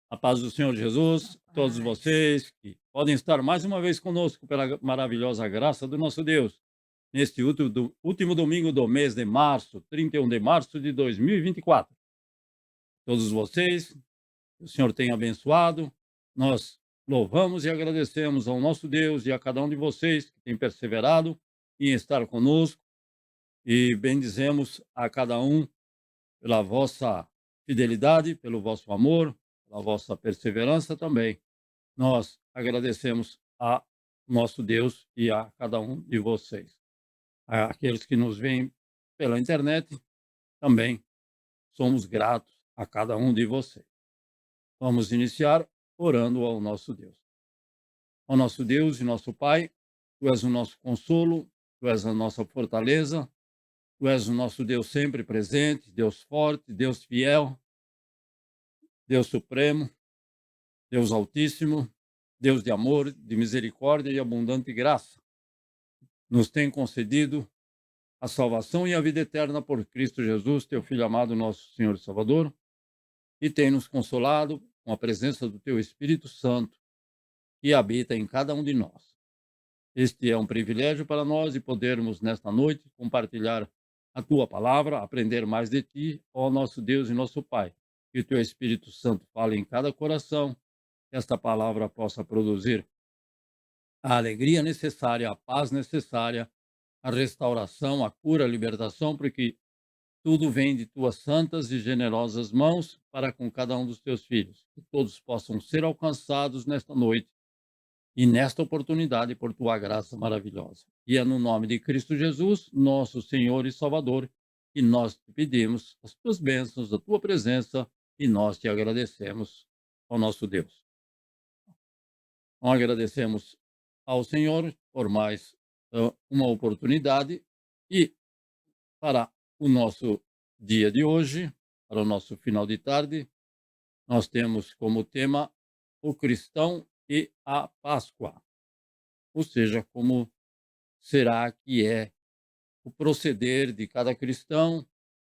A paz do Senhor Jesus, todos Paz. vocês que podem estar mais uma vez conosco pela maravilhosa graça do nosso Deus, neste último domingo do mês de março, 31 de março de 2024. Todos vocês, que o Senhor tem abençoado, nós louvamos e agradecemos ao nosso Deus e a cada um de vocês que tem perseverado em estar conosco e bendizemos a cada um pela vossa fidelidade, pelo vosso amor, pela vossa perseverança também. Nós agradecemos a nosso Deus e a cada um de vocês. Aqueles que nos veem pela internet, também somos gratos a cada um de vocês. Vamos iniciar orando ao nosso Deus. Ao nosso Deus e nosso Pai, Tu és o nosso consolo, Tu és a nossa fortaleza, Tu és o nosso Deus sempre presente, Deus forte, Deus fiel, Deus supremo, Deus altíssimo, Deus de amor, de misericórdia e abundante graça. Nos tem concedido a salvação e a vida eterna por Cristo Jesus, teu Filho amado, nosso Senhor e Salvador, e tem nos consolado com a presença do teu Espírito Santo, que habita em cada um de nós. Este é um privilégio para nós de podermos, nesta noite, compartilhar a tua palavra, aprender mais de ti, ó nosso Deus e nosso Pai. Que o teu Espírito Santo fale em cada coração, que esta palavra possa produzir a alegria necessária, a paz necessária, a restauração, a cura, a libertação, porque tudo vem de tuas santas e generosas mãos para com cada um dos teus filhos. Que todos possam ser alcançados nesta noite e nesta oportunidade por tua graça maravilhosa. E é no nome de Cristo Jesus, nosso Senhor e Salvador, que nós te pedimos as tuas bênçãos, a tua presença, e nós te agradecemos, ao nosso Deus. Nós agradecemos ao Senhor por mais uma oportunidade e para o nosso dia de hoje, para o nosso final de tarde, nós temos como tema o cristão e a Páscoa. Ou seja, como será que é o proceder de cada cristão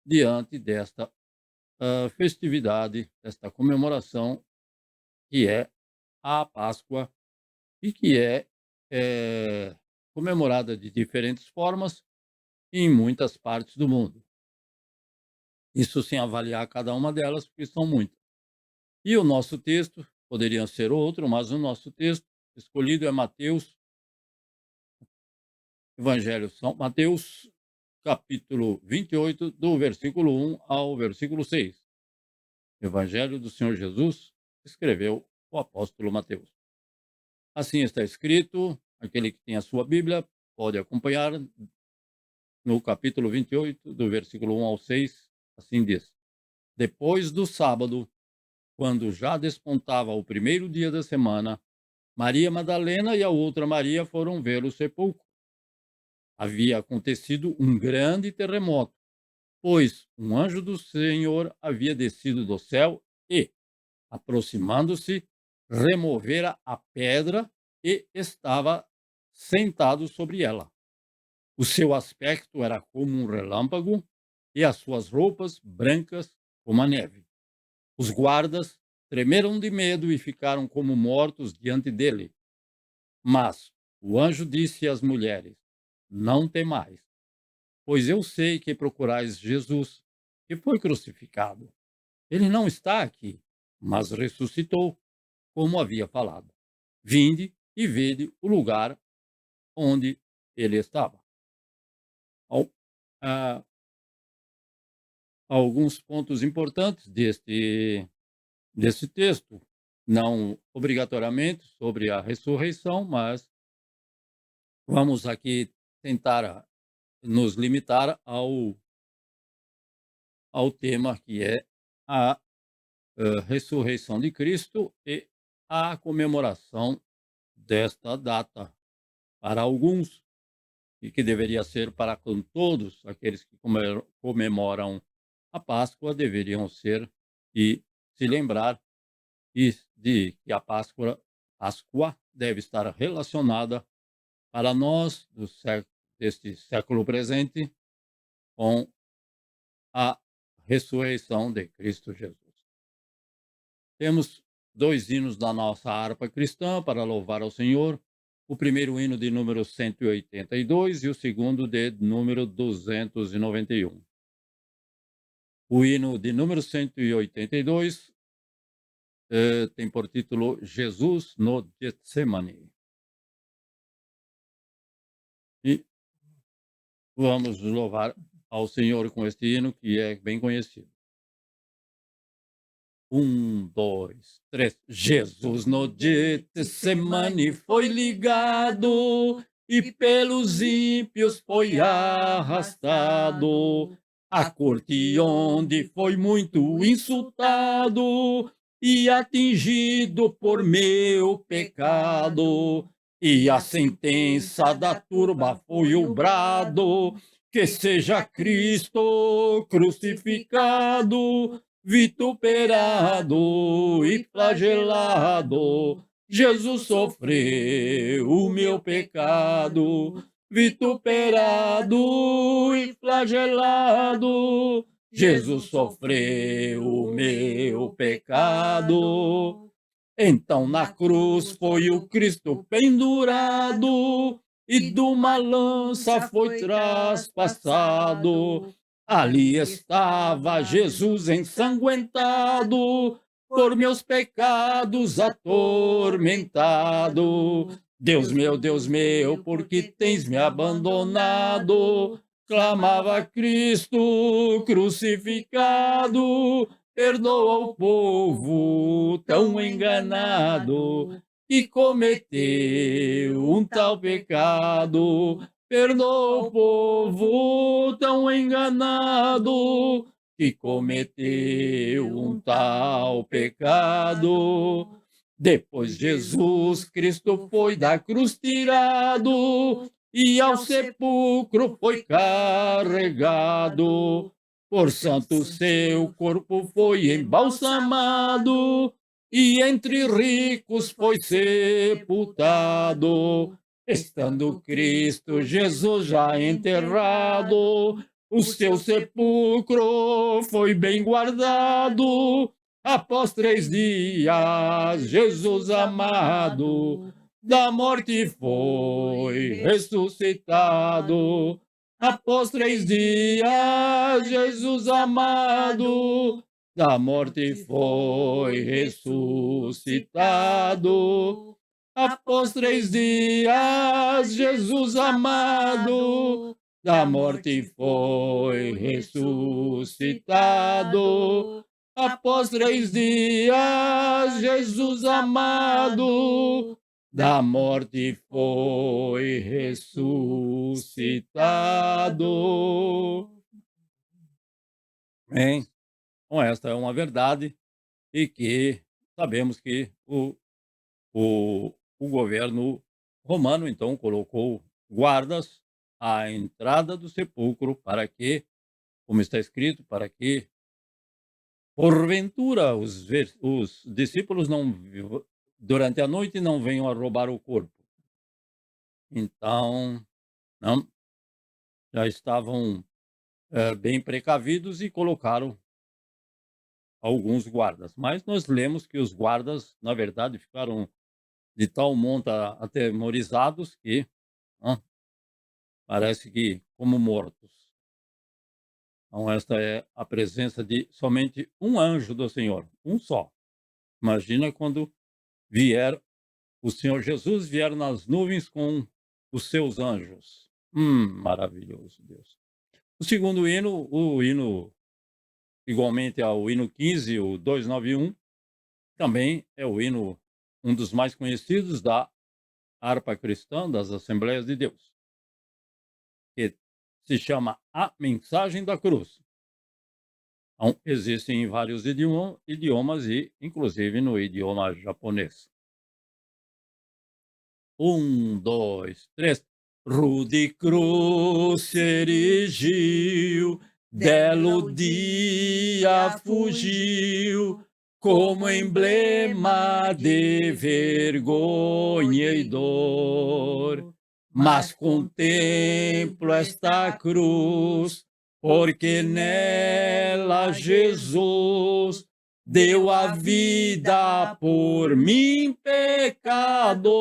diante desta festividade, desta comemoração que é a Páscoa e que é comemorada de diferentes formas em muitas partes do mundo. Isso sem avaliar cada uma delas, porque são muitas. E o nosso texto, poderia ser outro, mas o nosso texto escolhido é Mateus, Evangelho São Mateus, capítulo 28, do versículo 1 ao versículo 6. Evangelho do Senhor Jesus, escreveu o apóstolo Mateus. Assim está escrito, aquele que tem a sua Bíblia pode acompanhar no capítulo 28, do versículo 1 ao 6, assim diz: Depois do sábado, quando já despontava o primeiro dia da semana, Maria Madalena e a outra Maria foram ver o sepulcro. Havia acontecido um grande terremoto, pois um anjo do Senhor havia descido do céu e, aproximando-se, removera a pedra e estava sentado sobre ela. O seu aspecto era como um relâmpago e as suas roupas brancas como a neve. Os guardas tremeram de medo e ficaram como mortos diante dele. Mas o anjo disse às mulheres: Não temais, pois eu sei que procurais Jesus, que foi crucificado. Ele não está aqui, mas ressuscitou, como havia falado. Vinde e vede o lugar onde ele estava. Al- ah, Alguns pontos importantes desse texto, não obrigatoriamente sobre a ressurreição, mas vamos aqui tentar nos limitar ao tema que é a ressurreição de Cristo e a comemoração desta data. Para alguns, e que deveria ser para com todos aqueles que comemoram a Páscoa, deveriam ser e se lembrar de que a Páscoa deve estar relacionada para nós deste século presente com a ressurreição de Cristo Jesus. Temos 2 hinos da nossa harpa cristã para louvar ao Senhor. O primeiro hino de número 182 e o segundo de número 291. O hino de número 182 tem por título Jesus no Getsemane. E vamos louvar ao Senhor com este hino que é bem conhecido. 1, 2, 3. Jesus no Getsemane foi ligado e pelos ímpios foi arrastado. A corte onde foi muito insultado e atingido por meu pecado. E a sentença da turba foi o brado, que seja Cristo crucificado, vituperado e flagelado. Jesus sofreu o meu pecado, vituperado e flagelado. Jesus sofreu o meu pecado. Então na cruz foi o Cristo pendurado e de uma lança foi traspassado. Ali estava Jesus ensanguentado, por meus pecados atormentado. Deus meu, por que tens me abandonado? Clamava Cristo crucificado. Perdoa o povo tão enganado que cometeu um tal pecado. Perdoa o povo tão enganado que cometeu um tal pecado. Depois Jesus Cristo foi da cruz tirado e ao sepulcro foi carregado. Por santo seu corpo foi embalsamado e entre ricos foi sepultado. Estando Cristo Jesus já enterrado, o seu sepulcro foi bem guardado. Após 3 dias, Jesus amado, da morte foi ressuscitado. Após 3 dias, Jesus amado, da morte foi ressuscitado. Após 3 dias, Jesus amado, da morte foi ressuscitado. Após 3 dias, Jesus amado, da morte foi ressuscitado. Bem, então esta é uma verdade e que sabemos que o governo romano, então, colocou guardas à entrada do sepulcro para que, como está escrito, para que, porventura, os discípulos durante a noite não venham a roubar o corpo. Então, não, já estavam bem precavidos e colocaram alguns guardas. Mas nós lemos que os guardas, na verdade, ficaram de tal monta atemorizados que hã, parece que como mortos. Então, esta é a presença de somente um anjo do Senhor, um só. Imagina quando vier o Senhor Jesus vier nas nuvens com os seus anjos. Maravilhoso, Deus. O segundo hino, o hino igualmente ao hino 15, o 291, também é o hino, um dos mais conhecidos da harpa cristã das Assembleias de Deus, que se chama A Mensagem da Cruz. Então, existem vários idiomas e, inclusive, no idioma japonês. 1, 2, 3. Rude cruz se erigiu, belo dia fugiu, como emblema de vergonha e dor. Mas contemplo esta cruz, porque nela Jesus deu a vida por mim, pecador.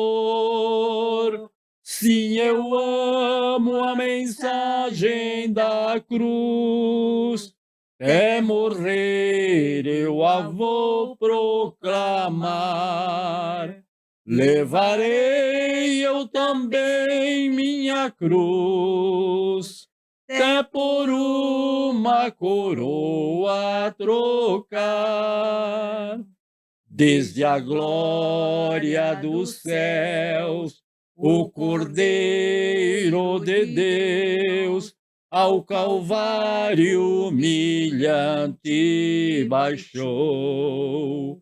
Sim, eu amo a mensagem da cruz. Até morrer eu a vou proclamar. Levarei eu também minha cruz, até por uma coroa trocar. Desde a glória dos céus, o Cordeiro de Deus ao Calvário humilhante baixou.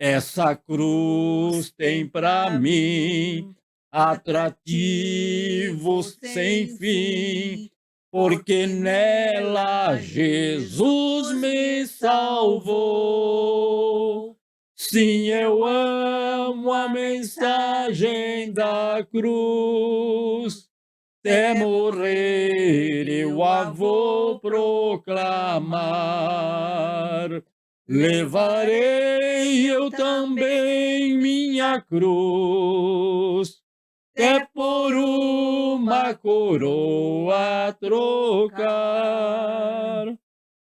Essa cruz tem para mim atrativo sem fim, porque nela Jesus me salvou. Sim, eu amo a mensagem da cruz, até morrer eu a vou proclamar. Levarei eu também minha cruz, até por uma coroa trocar.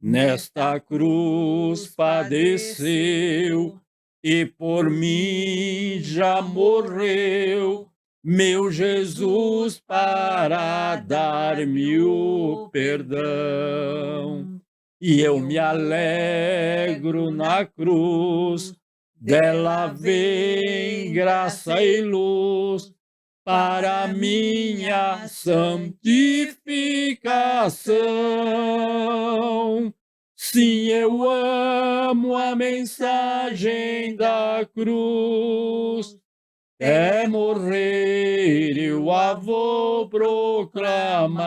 Nesta cruz padeceu e por mim já morreu, meu Jesus, para dar-me o perdão. E eu me alegro na cruz, dela vem graça e luz para minha santificação. Sim, eu amo a mensagem da cruz, até morrer eu a vou proclamar.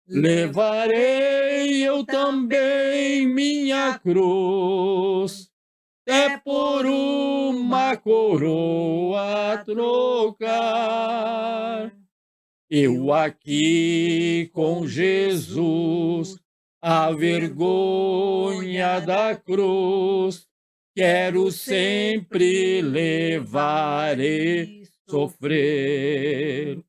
Levarei eu também minha cruz, até por uma coroa trocar. Eu aqui com Jesus, a vergonha da cruz, quero sempre levar e sofrer.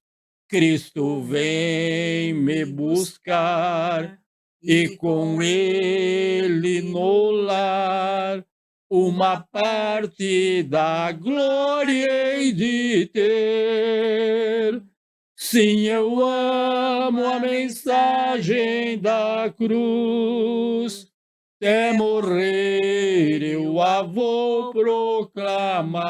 Cristo vem me buscar e com ele no lar uma parte da glória hei de ter. Sim, eu amo a mensagem da cruz, até morrer eu a vou proclamar.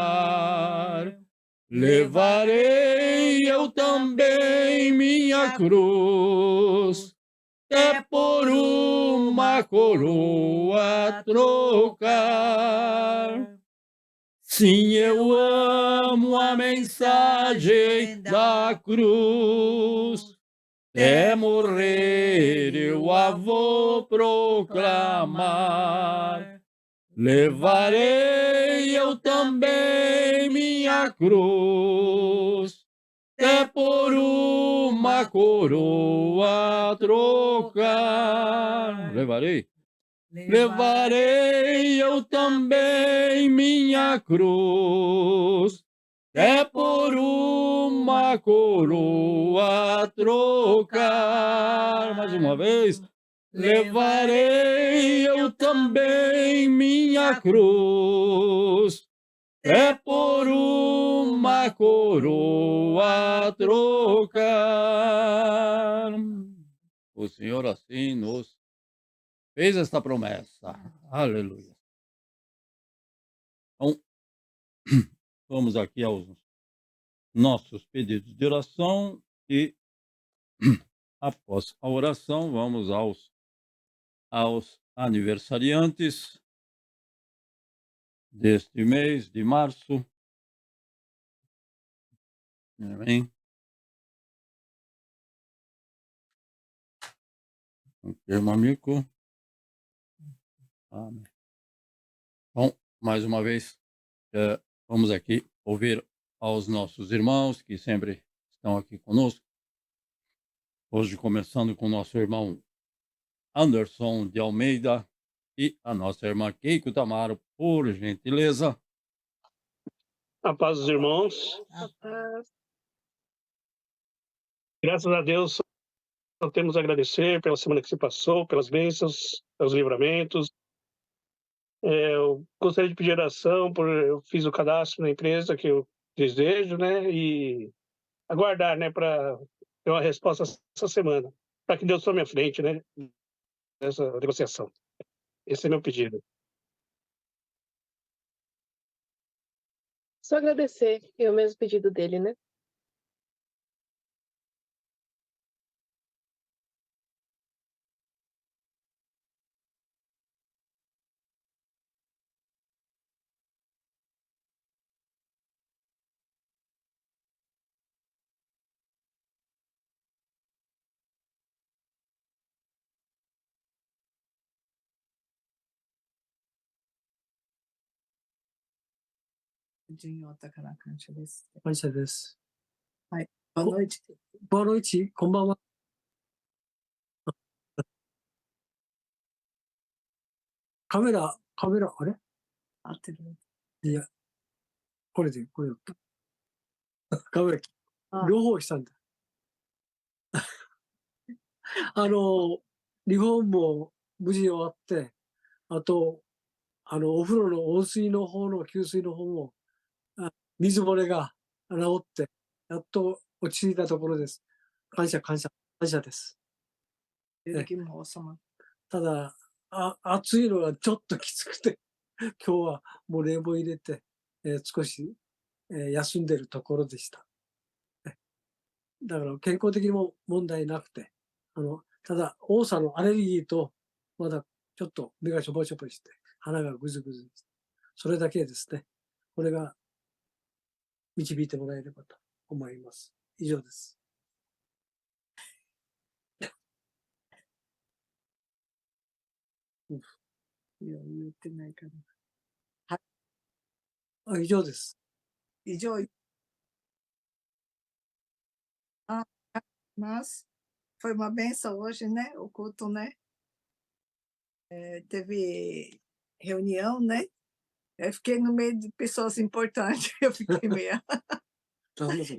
Levarei eu também minha cruz, até por uma coroa trocar. Sim, eu amo a mensagem da cruz, até morrer eu a vou proclamar. Levarei eu também minha cruz, até por uma coroa trocar. Levarei eu também minha cruz, até por uma coroa trocar. Mais uma vez. Levarei eu também minha cruz, até por uma coroa trocar. O Senhor assim nos fez esta promessa. Aleluia. Então, vamos aqui aos nossos pedidos de oração e após a oração vamos aos aos aniversariantes deste mês de março. Amém. Confirma, amigo. Amém. Bom, mais uma vez, vamos aqui ouvir aos nossos irmãos que sempre estão aqui conosco. Hoje começando com o nosso irmão Anderson de Almeida e a nossa irmã Keiko Tamaro, por gentileza. A paz dos irmãos. Graças a Deus, só temos a agradecer pela semana que se passou, pelas bênçãos, pelos livramentos. Eu gostaria de pedir oração, eu fiz o cadastro na empresa que eu desejo, né? E aguardar, né, para ter uma resposta essa semana, para que Deus tome a frente, né, nessa negociação. Esse é meu pedido. Só agradecer, é o mesmo pedido dele, né? Pancha desu. Boa noite. Boa noite, konbanwa. Câmera,あれ？合ってる。いや、これだった。カメラ、両方したんだ。リフォームも無事終わって、あと、お風呂の温水の方の給水の方も、水漏れが治って、やっと落ち着いたところです。感謝です。ただ、暑いのがちょっときつくて、今日はもう冷房入れて、少し、休んでるところでした。だから健康的にも問題なくて、ただ、多さのアレルギーと、まだちょっと目がしょぼしょぼして、鼻がぐずぐずして、それだけですね。これが導いてもらえればと思います。以上です。いや、言ってないから。以上です。以上。Mas foi uma benção hoje, né? O culto, né? Teve reunião, né? Eu fiquei no meio de pessoas importantes. Eu fiquei meio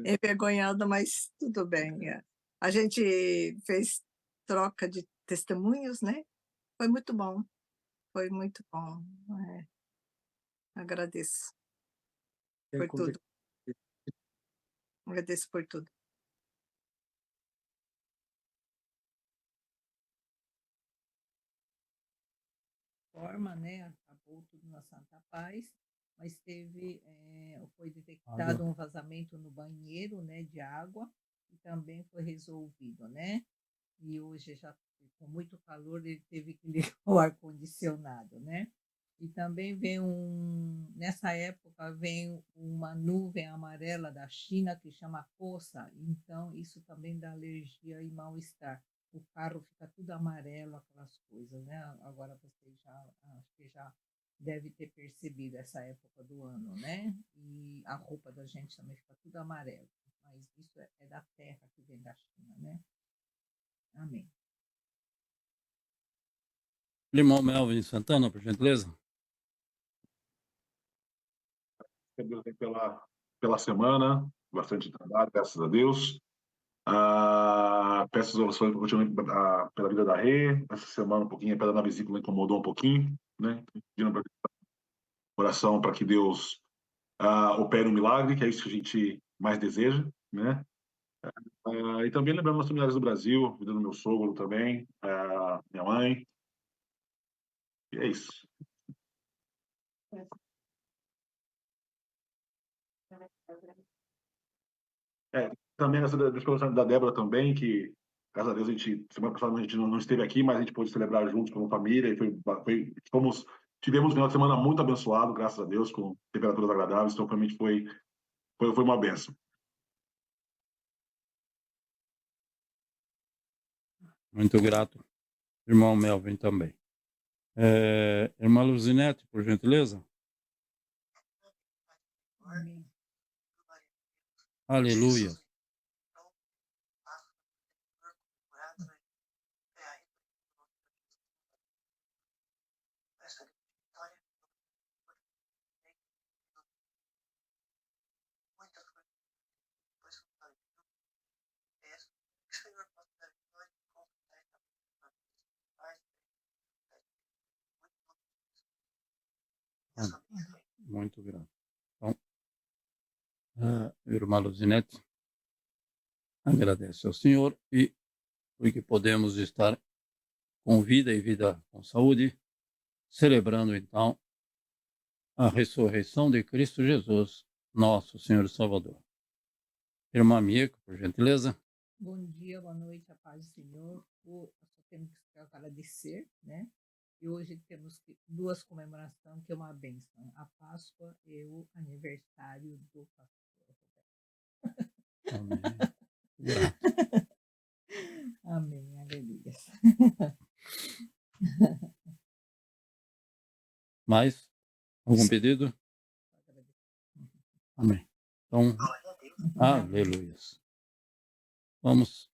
envergonhada, mas tudo bem. A gente fez troca de testemunhos, né? Foi muito bom. Foi muito bom. Agradeço por tudo. Agradeço por tudo. Forma, né? Acabou tudo na Santa Paz, mas foi detectado um vazamento no banheiro, né, de água, e também foi resolvido, né? E hoje já com muito calor ele teve que ligar o ar-condicionado, né? E também nessa época vem uma nuvem amarela da China que chama Poça, então isso também dá alergia e mal-estar. O carro fica tudo amarelo, aquelas coisas, né? Agora você acho que já deve ter percebido essa época do ano, né? E a roupa da gente também fica tudo amarelo, mas isso é da terra que vem da China, né? Amém. Irmão Melvin Santana, por gentileza. Pela semana, bastante trabalho, graças a Deus. Peço orações pela vida da Rê. Essa semana um pouquinho, a pedra na vesícula incomodou um pouquinho, né? Pedindo oração para que Deus opere um milagre, que é isso que a gente mais deseja, né? E também lembrando as familiares do Brasil, vida do meu sogro também, minha mãe. E é isso. Também essa da Débora também, que Graças a Deus, semana passada a gente não esteve aqui, mas a gente pôde celebrar juntos como família. Tivemos um final de semana muito abençoado, graças a Deus, com temperaturas agradáveis. Então, realmente foi uma benção. Muito grato, irmão Melvin também. Irmã Luzinete, por gentileza. Amém. Aleluia. Muito grato. Então, irmã Luzinete, agradece ao Senhor e porque podemos estar com vida e vida com saúde, celebrando então a ressurreição de Cristo Jesus, nosso Senhor e Salvador. Irmã Mieko, por gentileza. Bom dia, boa noite, a paz do Senhor. Só temos que agradecer, né? E hoje temos duas comemorações que é uma bênção: a Páscoa e o aniversário do pastor. Amém. Amém, aleluia. Mais algum pedido? Amém. Então, aleluia. Vamos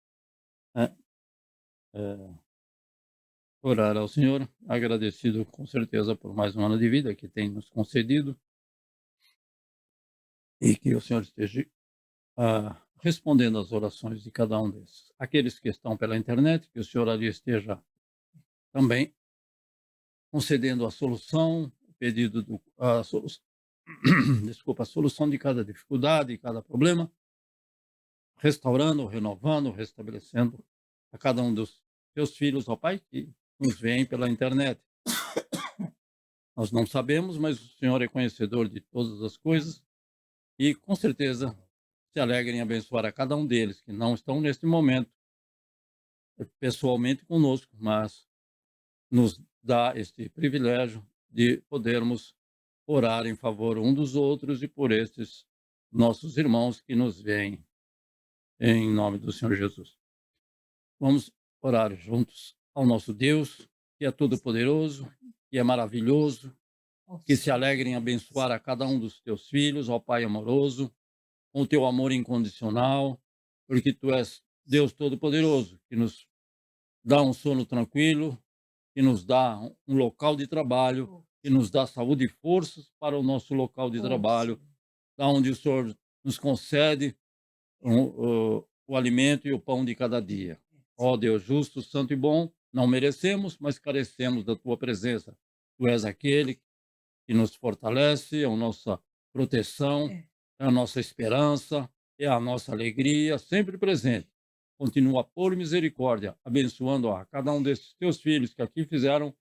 orar ao Senhor, agradecido com certeza por mais um ano de vida que tem nos concedido e que o Senhor esteja respondendo às orações de cada um desses. Aqueles que estão pela internet, que o Senhor ali esteja também concedendo a solução, o pedido a solução de cada dificuldade, cada problema, restaurando, renovando, restabelecendo a cada um dos seus filhos, ó Pai, que nos veem pela internet. Nós não sabemos, mas o Senhor é conhecedor de todas as coisas e, com certeza, se alegra em abençoar a cada um deles que não estão neste momento pessoalmente conosco, mas nos dá este privilégio de podermos orar em favor um dos outros e por estes nossos irmãos que nos veem, em nome do Senhor Jesus. Vamos orar juntos ao nosso Deus, que é todo-poderoso, que é maravilhoso, que se alegra em abençoar a cada um dos teus filhos, ó Pai amoroso, com o teu amor incondicional, porque tu és Deus todo-poderoso, que nos dá um sono tranquilo, que nos dá um local de trabalho, que nos dá saúde e forças para o nosso local de trabalho, da onde o Senhor nos concede o alimento e o pão de cada dia. Ó Deus justo, santo e bom, não merecemos, mas carecemos da tua presença. Tu és aquele que nos fortalece, é a nossa proteção, é a nossa esperança, é a nossa alegria, sempre presente. Continua por misericórdia, abençoando a cada um desses teus filhos que aqui fizeram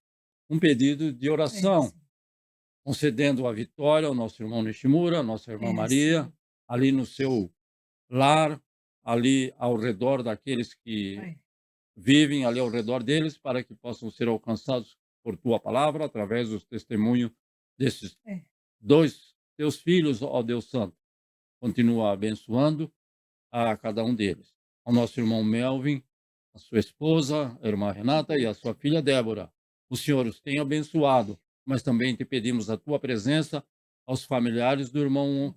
um pedido de oração, concedendo a vitória ao nosso irmão Nishimura, à nossa irmã Maria, ali no seu lar, ali ao redor daqueles que vivem ali ao redor deles, para que possam ser alcançados por tua palavra, através dos testemunhos desses dois teus filhos, ó Deus Santo. Continua abençoando a cada um deles. Ao nosso irmão Melvin, a sua esposa, a irmã Renata e a sua filha Débora. O Senhor os tem abençoado, mas também te pedimos a tua presença aos familiares do irmão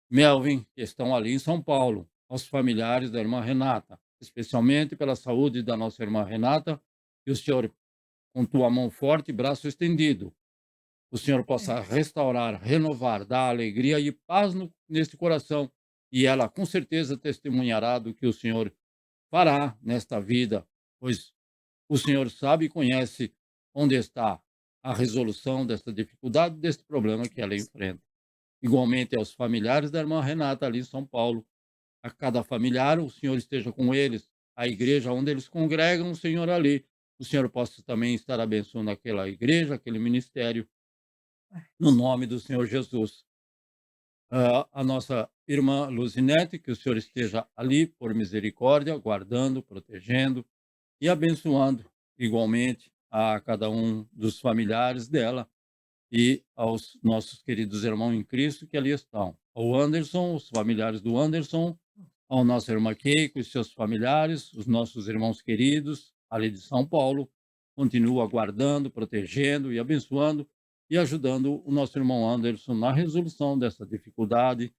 Melvin, que estão ali em São Paulo, aos familiares da irmã Renata, especialmente pela saúde da nossa irmã Renata, que o Senhor, com tua mão forte e braço estendido, o Senhor possa restaurar, renovar, dar alegria e paz neste coração, e ela com certeza testemunhará do que o Senhor fará nesta vida, pois o Senhor sabe e conhece onde está a resolução desta dificuldade, deste problema que ela enfrenta. Igualmente aos familiares da irmã Renata ali em São Paulo, a cada familiar, o Senhor esteja com eles, a igreja onde eles congregam, o Senhor ali, o Senhor possa também estar abençoando aquela igreja, aquele ministério, no nome do Senhor Jesus. A nossa irmã Luzinete, que o Senhor esteja ali por misericórdia, guardando, protegendo e abençoando igualmente a cada um dos familiares dela e aos nossos queridos irmãos em Cristo que ali estão. Ao Anderson, os familiares do Anderson, ao nosso irmão Keiko e seus familiares, os nossos irmãos queridos ali de São Paulo, continua guardando, protegendo e abençoando e ajudando o nosso irmão Anderson na resolução dessa dificuldade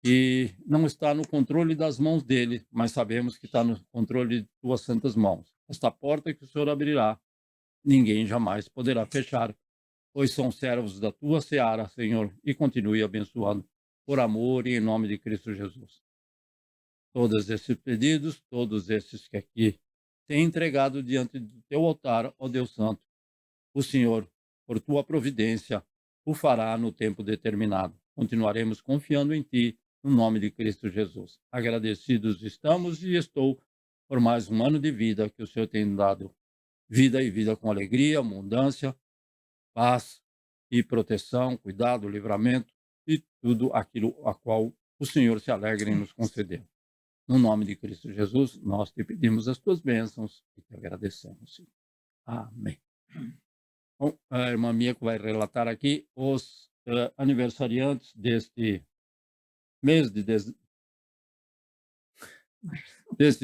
que não está no controle das mãos dele, mas sabemos que está no controle de tuas santas mãos. Esta porta que o Senhor abrirá, ninguém jamais poderá fechar, pois são servos da tua seara, Senhor, e continue abençoando por amor e em nome de Cristo Jesus. Todos esses pedidos, todos esses que aqui têm entregado diante do teu altar, ó Deus Santo, o Senhor, por tua providência, o fará no tempo determinado. Continuaremos confiando em ti, no nome de Cristo Jesus. Agradecidos estamos e estou por mais um ano de vida que o Senhor tem dado. Vida e vida com alegria, abundância, paz e proteção, cuidado, livramento e tudo aquilo a qual o Senhor se alegra em nos conceder. No nome de Cristo Jesus, nós te pedimos as tuas bênçãos e te agradecemos, Senhor. Amém. Bom, a irmã Mieko vai relatar aqui os aniversariantes deste mês deste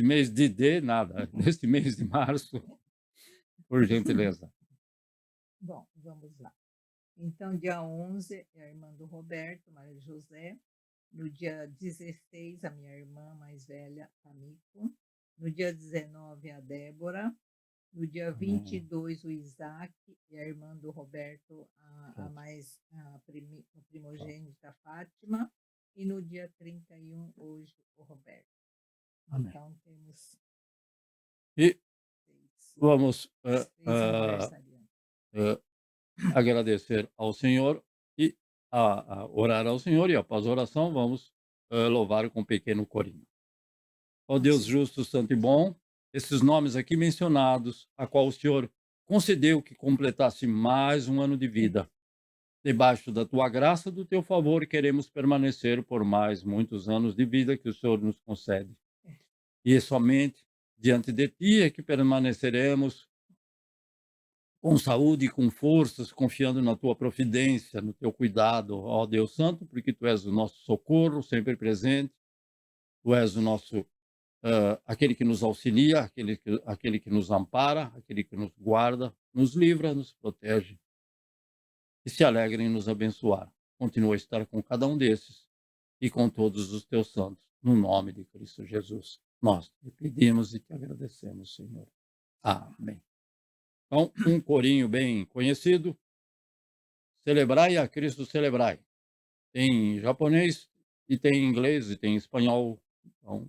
mês deste mês de março, por gentileza. Bom, vamos lá. Então, dia 11 é a irmã do Roberto, Maria José. No dia 16, a minha irmã mais velha, Amico. No dia 19, a Débora. No dia 22, o Isaac e a irmã do Roberto, a primogênita Fátima. E no dia 31, hoje, o Roberto. Amém. Então, temos E vamos três aniversariantes. agradecer ao Senhor e orar ao Senhor, e após a oração vamos louvar com um pequeno corinho. Ó Deus justo, santo e bom, esses nomes aqui mencionados, a qual o Senhor concedeu que completasse mais um ano de vida. Debaixo da tua graça, do teu favor, queremos permanecer por mais muitos anos de vida que o Senhor nos concede. E somente diante de ti é que permaneceremos com saúde e com forças, confiando na tua providência, no teu cuidado, ó Deus Santo, porque tu és o nosso socorro, sempre presente, tu és o nosso, aquele que nos auxilia, aquele que nos ampara, aquele que nos guarda, nos livra, nos protege, e se alegra em nos abençoar. Continua a estar com cada um desses e com todos os teus santos, no nome de Cristo Jesus. Nós te pedimos e te agradecemos, Senhor. Amém. Então, um corinho bem conhecido. Celebrai a Cristo, celebrai. Tem em japonês, e tem em inglês, e tem em espanhol. Então,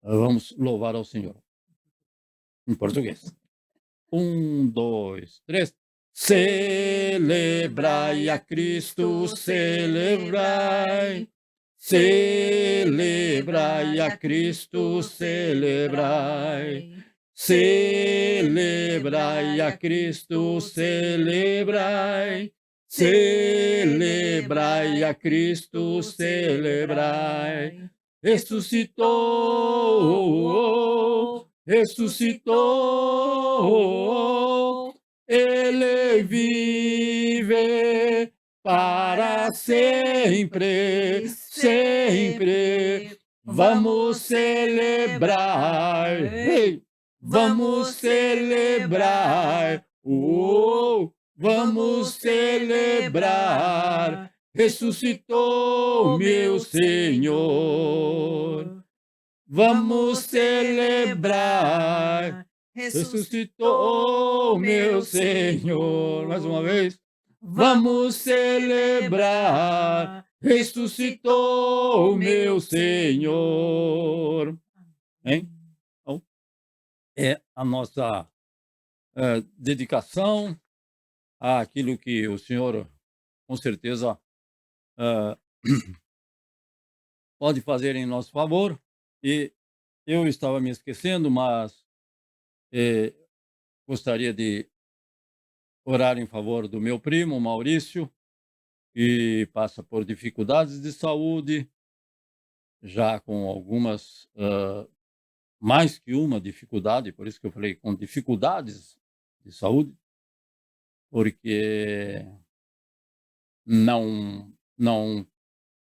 vamos louvar ao Senhor. Em português. 1, 2, 3. Celebrai a Cristo, celebrai. Celebrai a Cristo, celebrai. Celebrai a Cristo, celebrai. Celebrai a Cristo, celebrai. Ressuscitou, ressuscitou. Ele vive para sempre, sempre. Vamos celebrar. Hey! Vamos celebrar, vamos celebrar, ressuscitou meu Senhor. Vamos celebrar, ressuscitou meu Senhor. Mais uma vez, vamos celebrar, ressuscitou meu Senhor. Hein? É a nossa dedicação àquilo que o Senhor, com certeza, pode fazer em nosso favor. E eu estava me esquecendo, mas gostaria de orar em favor do meu primo, Maurício, que passa por dificuldades de saúde, já com algumas, mais que uma dificuldade, por isso que eu falei com dificuldades de saúde, porque não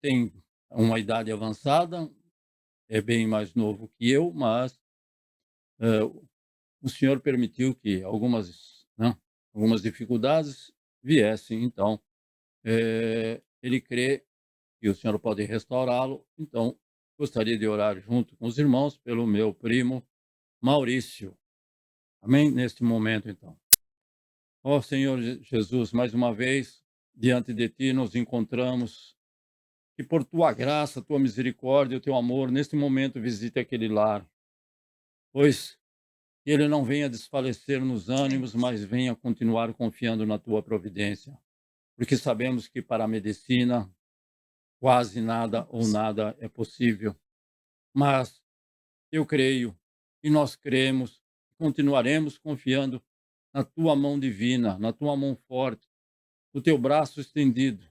tem uma idade avançada, é bem mais novo que eu, mas, hã, o Senhor permitiu que algumas dificuldades viessem, então, ele crê que o Senhor pode restaurá-lo, então gostaria de orar junto com os irmãos pelo meu primo Maurício. Amém? Neste momento, então. Ó Senhor Jesus, mais uma vez, diante de Ti nos encontramos, que por Tua graça, Tua misericórdia, o Teu amor, neste momento visite aquele lar, pois que ele não venha desfalecer nos ânimos, mas venha continuar confiando na Tua providência, porque sabemos que para a medicina quase nada ou nada é possível, mas eu creio e nós cremos, continuaremos confiando na Tua mão divina, na Tua mão forte, no Teu braço estendido,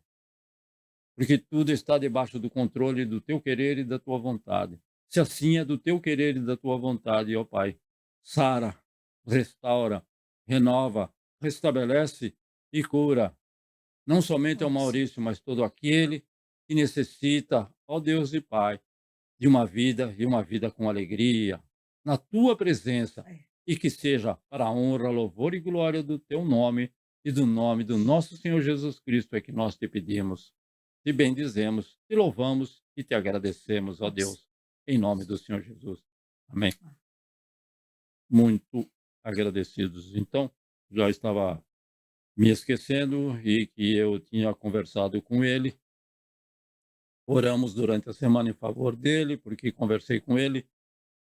porque tudo está debaixo do controle do Teu querer e da Tua vontade. Se assim é do Teu querer e da Tua vontade, ó Pai, sara, restaura, renova, restabelece e cura, não somente ao Maurício, mas todo aquele que necessita, ó Deus e Pai, de uma vida e uma vida com alegria, na Tua presença, e que seja para a honra, louvor e glória do Teu nome e do nome do nosso Senhor Jesus Cristo é que nós te pedimos, te bendizemos, te louvamos e te agradecemos, ó Deus, em nome do Senhor Jesus. Amém. Muito agradecidos. Então, já estava me esquecendo e que eu tinha conversado com ele. Oramos durante a semana em favor dele, porque conversei com ele.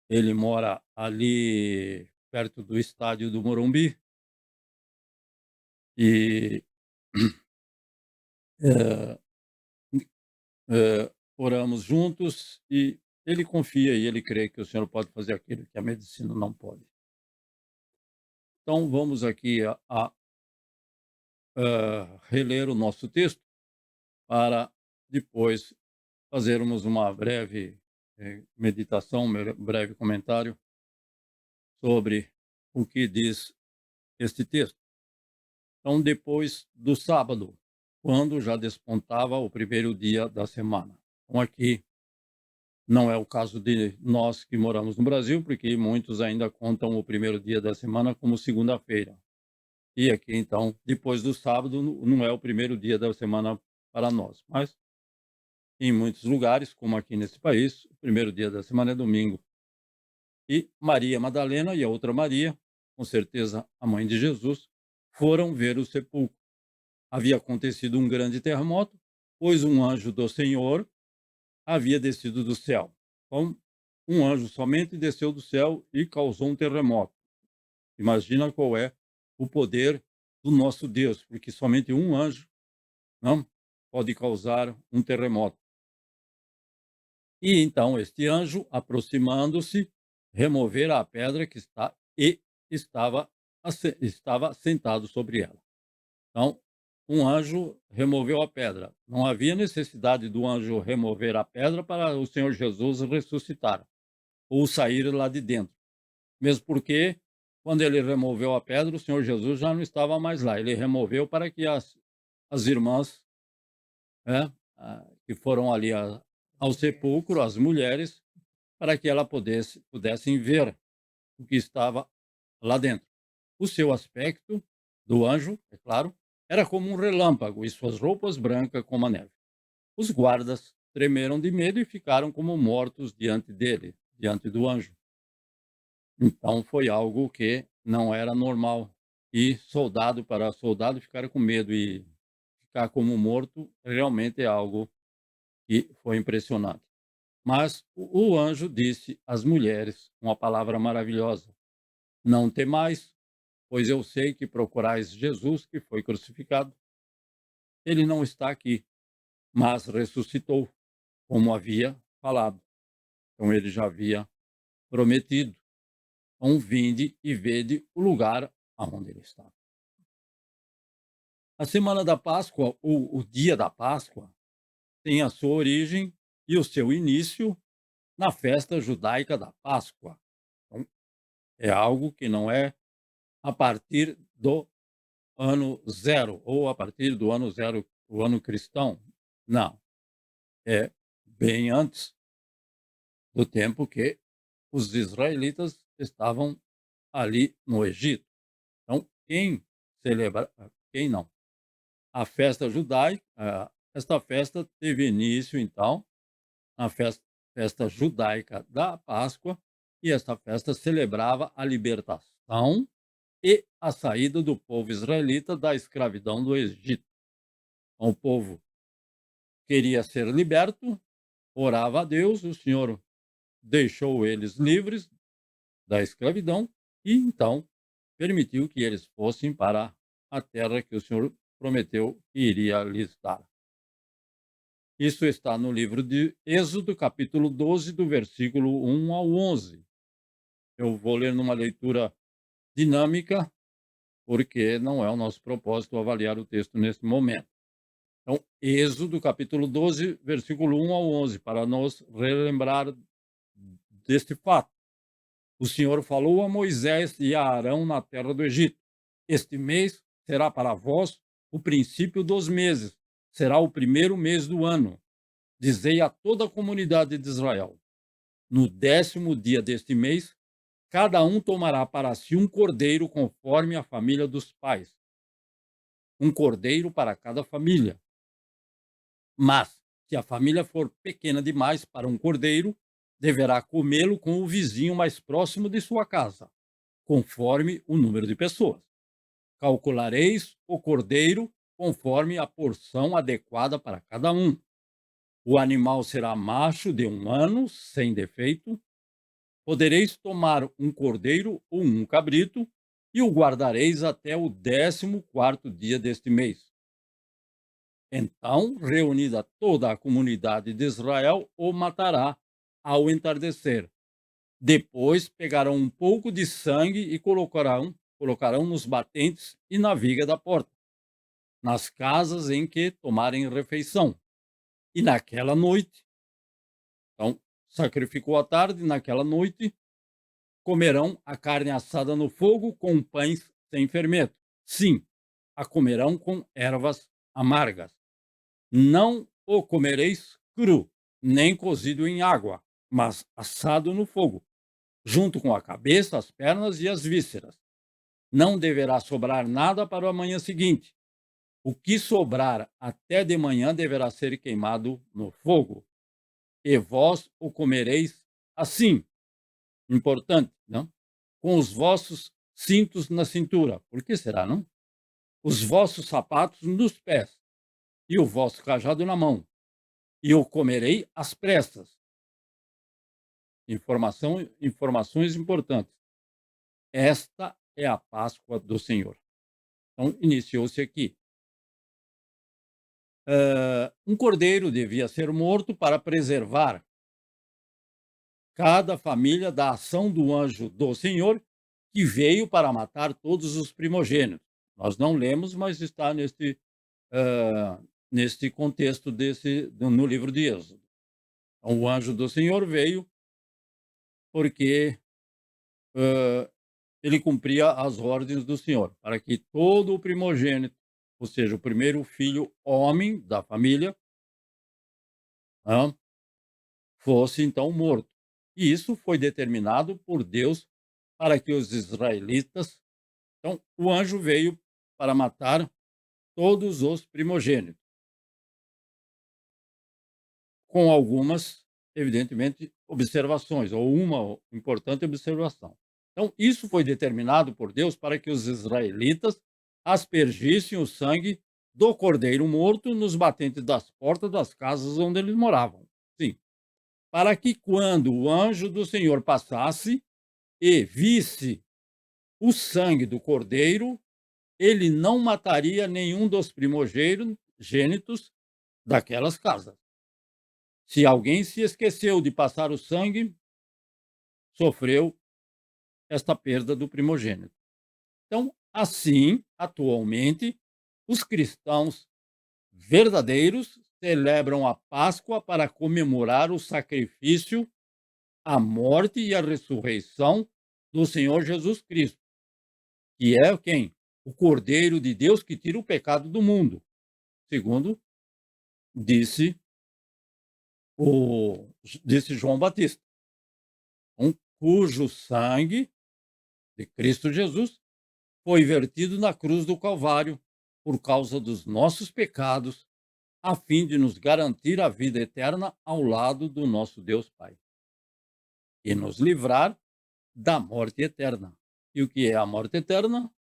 Ele mora ali perto do estádio do Morumbi e eh, oramos juntos e ele confia e ele crê que o Senhor pode fazer aquilo que a medicina não pode. Então vamos aqui reler o nosso texto para depois fazermos uma breve meditação, um breve comentário sobre o que diz este texto. Então, depois do sábado, quando já despontava o primeiro dia da semana. Então, aqui não é o caso de nós que moramos no Brasil, porque muitos ainda contam o primeiro dia da semana como segunda-feira. E aqui, então, depois do sábado, não é o primeiro dia da semana para nós. Mas, em muitos lugares, como aqui nesse país, o primeiro dia da semana é domingo. E Maria Madalena e a outra Maria, com certeza a mãe de Jesus, foram ver o sepulcro. Havia acontecido um grande terremoto, pois um anjo do Senhor havia descido do céu. Então, um anjo somente desceu do céu e causou um terremoto. Imagina qual é o poder do nosso Deus, porque somente um anjo não pode causar um terremoto. E então este anjo, aproximando-se, removera a pedra que estava sentado sobre ela. Então, um anjo removeu a pedra. Não havia necessidade do anjo remover a pedra para o Senhor Jesus ressuscitar ou sair lá de dentro. Mesmo porque, quando ele removeu a pedra, o Senhor Jesus já não estava mais lá. Ele removeu para que as irmãs, que foram ali ao sepulcro, as mulheres, para que ela pudessem ver o que estava lá dentro. O seu aspecto do anjo, é claro, era como um relâmpago e suas roupas brancas como a neve. Os guardas tremeram de medo e ficaram como mortos diante dele, diante do anjo. Então foi algo que não era normal. E para soldado ficar com medo e ficar como morto realmente é algo que foi impressionante. Mas o anjo disse às mulheres uma palavra maravilhosa: não temais, pois eu sei que procurais Jesus que foi crucificado. Ele não está aqui, mas ressuscitou, como havia falado. Então ele já havia prometido. Então vinde e vede o lugar aonde ele está. A semana da Páscoa, ou o dia da Páscoa, tem a sua origem e o seu início na festa judaica da Páscoa. Então, é algo que não é a partir do ano zero, ou a partir do ano zero, o ano cristão. Não, é bem antes do tempo que os israelitas estavam ali no Egito. Então, quem não? A festa judaica, esta festa teve início, então, na festa judaica da Páscoa, e esta festa celebrava a libertação e a saída do povo israelita da escravidão do Egito. Então, o povo queria ser liberto, orava a Deus, o Senhor deixou eles livres da escravidão e então permitiu que eles fossem para a terra que o Senhor prometeu que iria lhes dar. Isso está no livro de Êxodo, capítulo 12, do versículo 1 ao 11. Eu vou ler numa leitura dinâmica, porque não é o nosso propósito avaliar o texto nesse momento. Então, Êxodo, capítulo 12, versículo 1 ao 11, para nos relembrar deste fato. O Senhor falou a Moisés e a Arão na terra do Egito: Este mês será para vós o princípio dos meses, será o primeiro mês do ano. Dizei a toda a comunidade de Israel: No 10º dia deste mês, cada um tomará para si um cordeiro conforme a família dos pais. Um cordeiro para cada família. Mas, se a família for pequena demais para um cordeiro, deverá comê-lo com o vizinho mais próximo de sua casa, conforme o número de pessoas. Calculareis o cordeiro conforme a porção adequada para cada um. O animal será macho de 1 ano, sem defeito. Podereis tomar um cordeiro ou um cabrito e o guardareis até o 14º dia deste mês. Então, reunida toda a comunidade de Israel, o matará ao entardecer. Depois pegarão um pouco de sangue e colocarão nos batentes e na viga da porta, nas casas em que tomarem refeição. E naquela noite, então, sacrificou à tarde, naquela noite, comerão a carne assada no fogo com pães sem fermento. Sim, a comerão com ervas amargas. Não o comereis cru, nem cozido em água, mas assado no fogo, junto com a cabeça, as pernas e as vísceras. Não deverá sobrar nada para a manhã seguinte. O que sobrar até de manhã deverá ser queimado no fogo. E vós o comereis assim. Importante, não? Com os vossos cintos na cintura. Por que será, não? Os vossos sapatos nos pés e o vosso cajado na mão, e o comerei às pressas. Informações importantes. Esta é a Páscoa do Senhor. Então, iniciou-se aqui. Um cordeiro devia ser morto para preservar cada família da ação do anjo do Senhor, que veio para matar todos os primogênitos. Nós não lemos, mas está neste contexto no livro de Êxodo. Então, o anjo do Senhor veio porque ele cumpria as ordens do Senhor, para que todo o primogênito, ou seja, o primeiro filho homem da família, fosse então morto. E isso foi determinado por Deus para que os israelitas. Então, o anjo veio para matar todos os primogênitos, com algumas, evidentemente, observações, ou uma importante observação. Então, isso foi determinado por Deus para que os israelitas aspergissem o sangue do cordeiro morto nos batentes das portas das casas onde eles moravam. Sim, para que quando o anjo do Senhor passasse e visse o sangue do cordeiro, ele não mataria nenhum dos primogênitos daquelas casas. Se alguém se esqueceu de passar o sangue, sofreu esta perda do primogênito. Então, assim, atualmente, os cristãos verdadeiros celebram a Páscoa para comemorar o sacrifício, a morte e a ressurreição do Senhor Jesus Cristo, que é quem? O Cordeiro de Deus que tira o pecado do mundo, segundo disse o disse João Batista, cujo sangue de Cristo Jesus foi vertido na cruz do Calvário por causa dos nossos pecados, a fim de nos garantir a vida eterna ao lado do nosso Deus Pai e nos livrar da morte eterna. E o que é a morte eterna?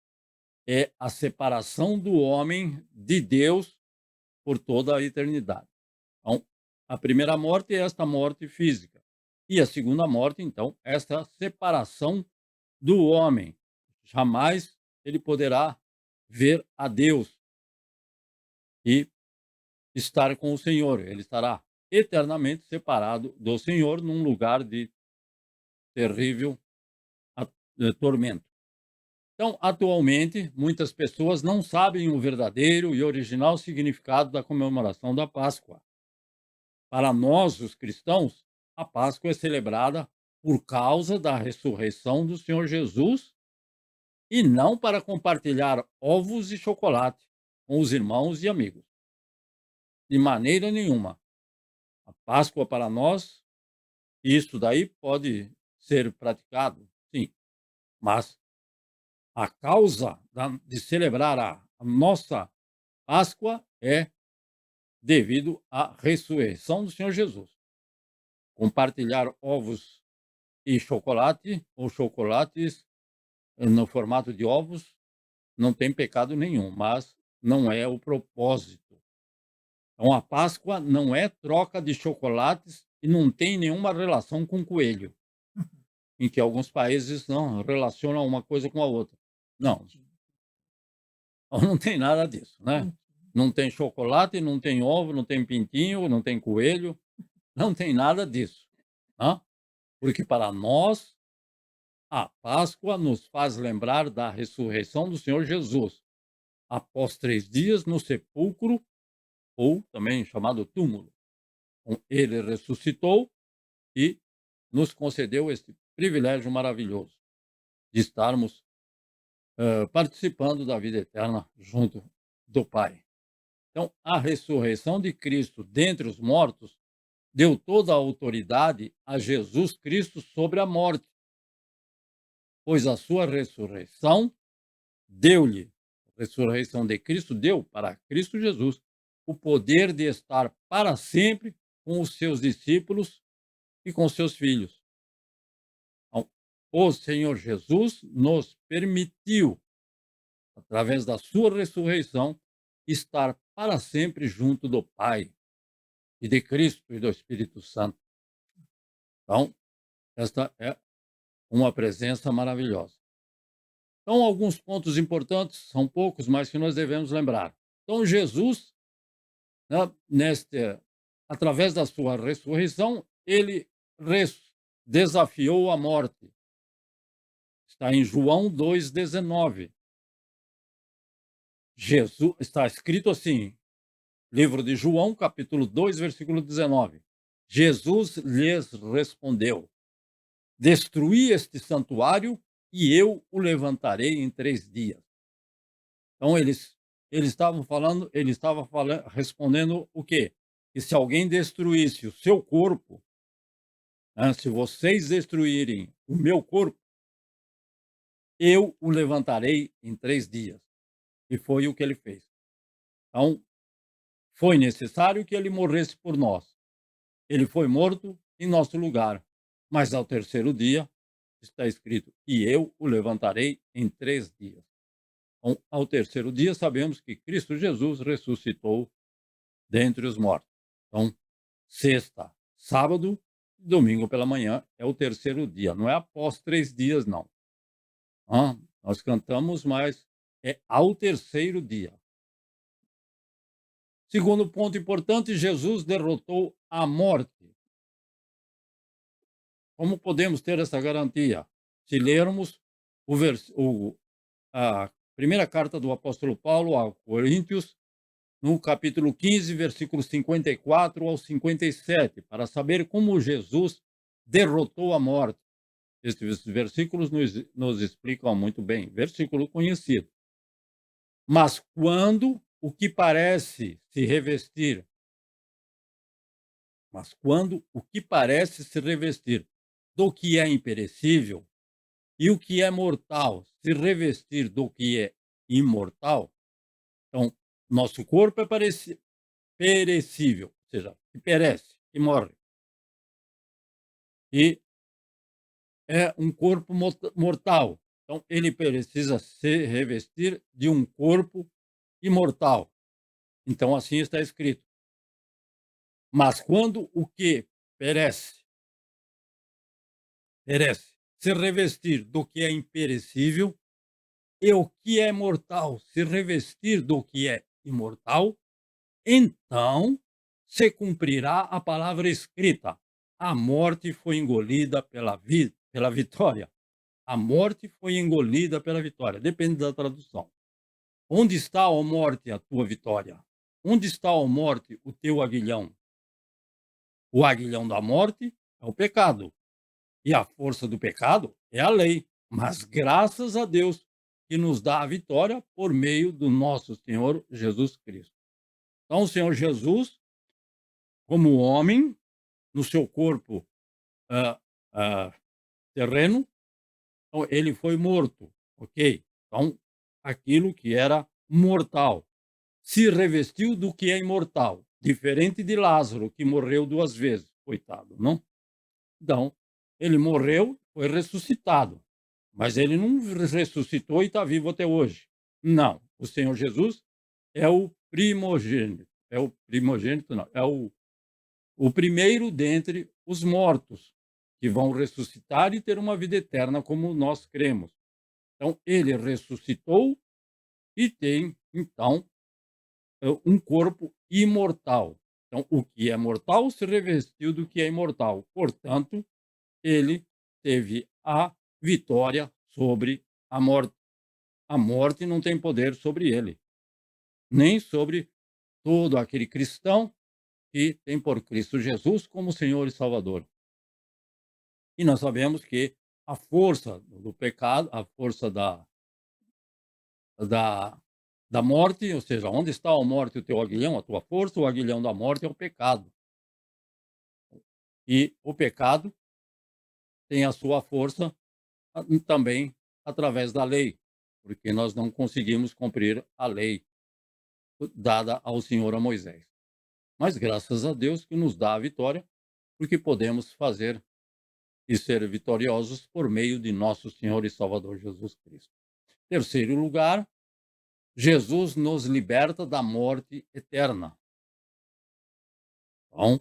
É a separação do homem de Deus por toda a eternidade. Então, a primeira morte é esta morte física. E a segunda morte, então, esta separação do homem. Jamais ele poderá ver a Deus e estar com o Senhor. Ele estará eternamente separado do Senhor num lugar de terrível tormento. Então, atualmente, muitas pessoas não sabem o verdadeiro e original significado da comemoração da Páscoa. Para nós, os cristãos, a Páscoa é celebrada por causa da ressurreição do Senhor Jesus e não para compartilhar ovos e chocolate com os irmãos e amigos. De maneira nenhuma. A Páscoa para nós, isso daí pode ser praticado, sim, mas a causa de celebrar a nossa Páscoa é devido à ressurreição do Senhor Jesus. Compartilhar ovos e chocolate, ou chocolates no formato de ovos, não tem pecado nenhum, mas não é o propósito. Então, a Páscoa não é troca de chocolates e não tem nenhuma relação com coelho, em que alguns países não relacionam uma coisa com a outra. Não, não tem nada disso, né? Não tem chocolate, não tem ovo, não tem pintinho, não tem coelho, não tem nada disso, né? Porque para nós, a Páscoa nos faz lembrar da ressurreição do Senhor Jesus, após 3 dias no sepulcro, ou também chamado túmulo. Então, ele ressuscitou e nos concedeu esse privilégio maravilhoso de estarmos participando da vida eterna junto do Pai. Então, a ressurreição de Cristo dentre os mortos deu toda a autoridade a Jesus Cristo sobre a morte, pois a sua ressurreição deu-lhe, a ressurreição de Cristo deu para Cristo Jesus o poder de estar para sempre com os seus discípulos e com seus filhos. Então, o Senhor Jesus nos permitiu, através da sua ressurreição, estar para sempre junto do Pai e de Cristo e do Espírito Santo. Então, esta é uma presença maravilhosa. Então, alguns pontos importantes, são poucos, mas que nós devemos lembrar. Então, Jesus, né, através da sua ressurreição, ele desafiou a morte. Está em João 2,19. Jesus, está escrito assim, livro de João, capítulo 2, versículo 19. Jesus lhes respondeu: destruí este santuário e eu o levantarei em 3 dias. Então eles estavam falando, ele estava respondendo o quê? Que se alguém destruísse o seu corpo, né, se vocês destruírem o meu corpo, eu o levantarei em 3 dias. E foi o que ele fez. Então, foi necessário que ele morresse por nós. Ele foi morto em nosso lugar. Mas ao terceiro dia, está escrito, e eu o levantarei em 3 dias. Então, ao terceiro dia, sabemos que Cristo Jesus ressuscitou dentre os mortos. Então, sexta, sábado, domingo pela manhã é o terceiro dia. Não é após 3 dias, não. Nós cantamos, mas é ao terceiro dia. Segundo ponto importante, Jesus derrotou a morte. Como podemos ter essa garantia? Se lermos a primeira carta do apóstolo Paulo aos Coríntios, no capítulo 15, versículos 54 ao 57, para saber como Jesus derrotou a morte. Estes versículos nos explicam muito bem, versículo conhecido. Mas quando o que parece se revestir, mas quando o que parece se revestir do que é imperecível e o que é mortal se revestir do que é imortal, então nosso corpo é perecível, ou seja, que perece, que morre. E é um corpo mortal. Então, ele precisa se revestir de um corpo imortal. Então, assim está escrito. Mas quando o que perece, se revestir do que é imperecível, e o que é mortal se revestir do que é imortal, então se cumprirá a palavra escrita: a morte foi engolida pela vitória. A morte foi engolida pela vitória. Depende da tradução. Onde está, ó morte, a tua vitória? Onde está, ó morte, o teu aguilhão? O aguilhão da morte é o pecado. E a força do pecado é a lei. Mas graças a Deus que nos dá a vitória por meio do nosso Senhor Jesus Cristo. Então, o Senhor Jesus, como homem, no seu corpo ah, ah, terreno, então, ele foi morto, ok? Então, aquilo que era mortal se revestiu do que é imortal, diferente de Lázaro, que morreu 2 vezes, coitado, não? Então, ele morreu, foi ressuscitado, mas ele não ressuscitou e está vivo até hoje. Não, o Senhor Jesus é o primogênito, não, é o primeiro dentre os mortos, que vão ressuscitar e ter uma vida eterna, como nós cremos. Então, ele ressuscitou e tem, então, um corpo imortal. Então, o que é mortal se revestiu do que é imortal. Portanto, ele teve a vitória sobre a morte. A morte não tem poder sobre ele, nem sobre todo aquele cristão que tem por Cristo Jesus como Senhor e Salvador. E nós sabemos que a força do pecado, a força da, da morte, ou seja, onde está a morte, o teu aguilhão, a tua força, o aguilhão da morte é o pecado. E o pecado tem a sua força também através da lei, porque nós não conseguimos cumprir a lei dada ao Senhor a Moisés. Mas graças a Deus que nos dá a vitória, porque podemos fazer e ser vitoriosos por meio de nosso Senhor e Salvador Jesus Cristo. Terceiro lugar, Jesus nos liberta da morte eterna. Então,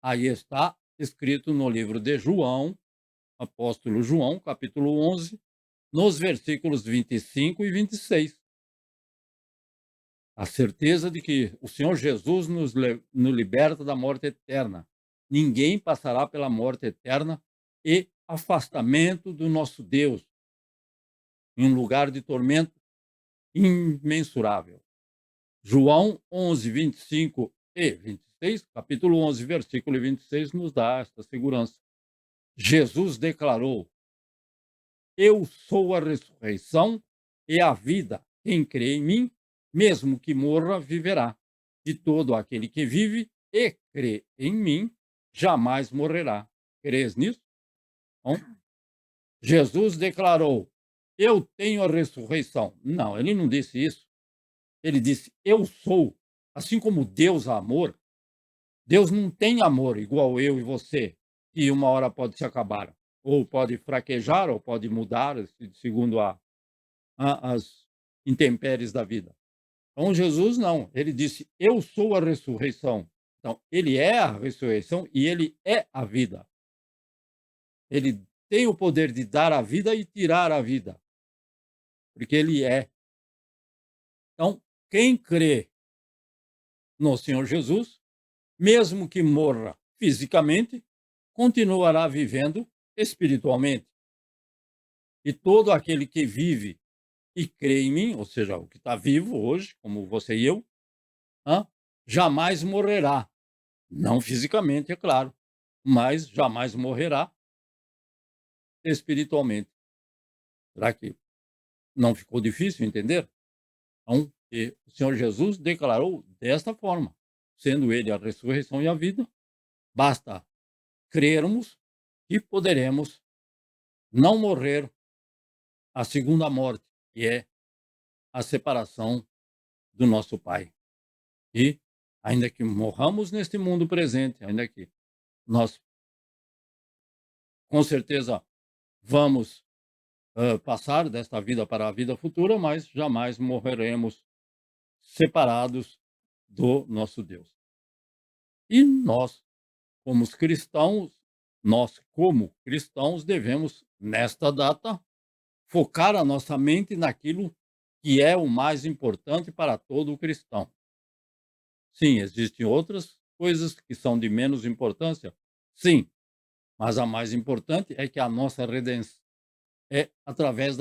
aí está escrito no livro de João, apóstolo João, capítulo 11, nos versículos 25 e 26. A certeza de que o Senhor Jesus nos liberta da morte eterna. Ninguém passará pela morte eterna e afastamento do nosso Deus, em um lugar de tormento imensurável. João 11, 25 e 26, capítulo 11, versículo 26, nos dá esta segurança. Jesus declarou: eu sou a ressurreição e a vida. Quem crê em mim, mesmo que morra, viverá. E todo aquele que vive e crê em mim, jamais morrerá. Crês nisso? Bom, Jesus declarou: eu tenho a ressurreição. Não, ele não disse isso. Ele disse: eu sou. Assim como Deus é amor, Deus não tem amor igual eu e você, que uma hora pode se acabar, ou pode fraquejar, ou pode mudar, segundo as intempéries da vida. Então, Jesus não. Ele disse: eu sou a ressurreição. Então, ele é a ressurreição e ele é a vida. Ele tem o poder de dar a vida e tirar a vida, porque ele é. Então, quem crê no Senhor Jesus, mesmo que morra fisicamente, continuará vivendo espiritualmente. E todo aquele que vive e crê em mim, ou seja, o que está vivo hoje, como você e eu, jamais morrerá. Não fisicamente, é claro, mas jamais morrerá espiritualmente. Será que não ficou difícil entender? Então, o Senhor Jesus declarou desta forma, sendo ele a ressurreição e a vida, basta crermos que poderemos não morrer a segunda morte, que é a separação do nosso Pai. E, ainda que morramos neste mundo presente, ainda que nós, com certeza, vamos passar desta vida para a vida futura, mas jamais morreremos separados do nosso Deus. E nós, como cristãos, devemos, nesta data, focar a nossa mente naquilo que é o mais importante para todo cristão. Sim, existem outras coisas que são de menos importância, sim, mas a mais importante é que a nossa redenção é através